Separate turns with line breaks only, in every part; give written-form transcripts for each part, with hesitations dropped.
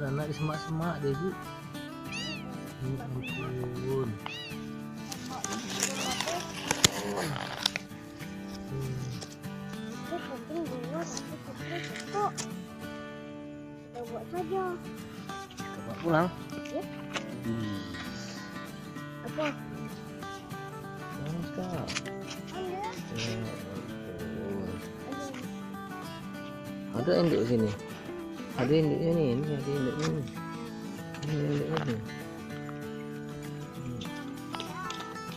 Beranak di semak-semak dia tu. Ya ampun.
Kita buat saja.
Kita bawa pulang.
Ya. Apa?
Jangan kak.
Ada.
Ya ampun. Ada induk sini. Ada induknya ni. Ini ada induknya ni. Ini induknya ni.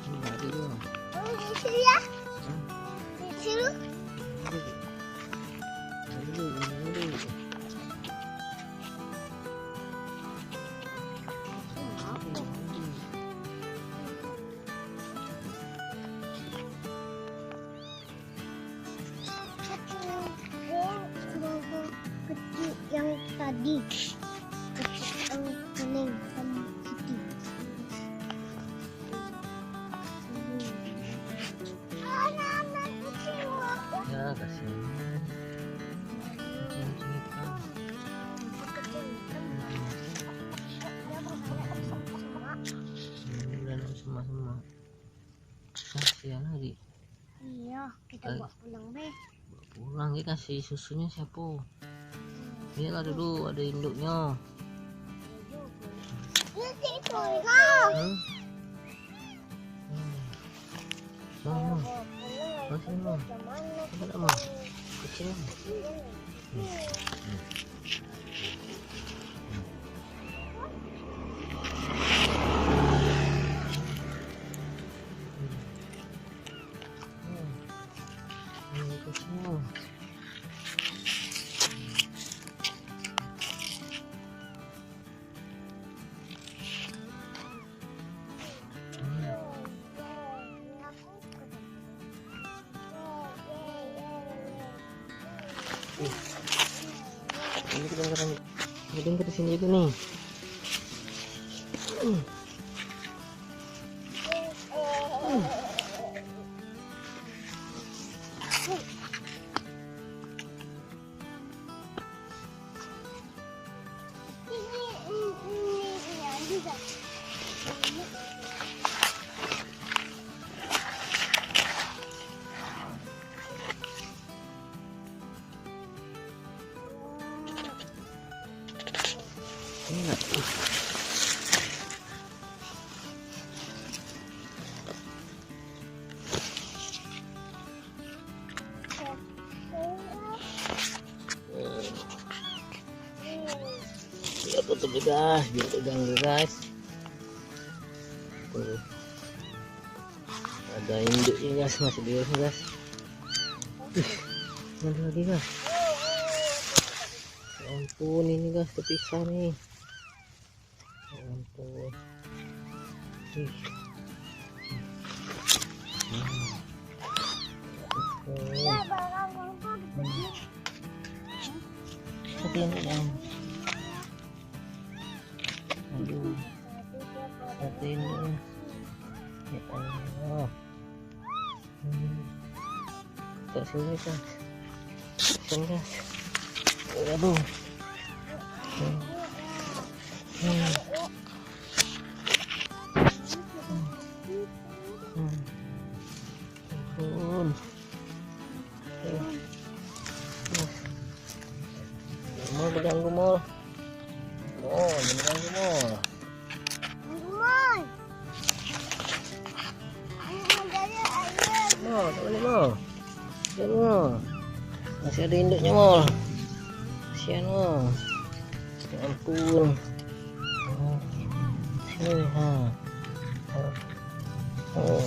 Ini ada dia.
Oh, di sini ya. Di sini. Kecil yang tadi, kecil yang kuning sama putih. Anak-anak kecil apa?
Ya kasihan. Sama-sama. Kasihan lagi.
Iya, kita bawa pulang deh.
Pulang dia kasih susunya siapa? Lihatlah dulu ada induknya.
Nanti pulang.
Mau. Masih mau. Apa tak mau? Kecil. Ini kita ke sini juga nih. Ini kita tutup guys, biar terganggu guys. Ada induknya guys, masih di luar guys. Mana lagi guys? Ya ampun, ini guys terpisah nih. Ya ampun. Satu induknya. Aduh, satu induknya. Ya Allah. Tak sini guys. Sini guys. Aduh. Ampun. Mau berganggu mal. Oh, berganggu mal. Mal, tak boleh mal. Jangan mal. Masih ada induknya mal. Kasihan mal. Ya ampun. Sini ha. Oh.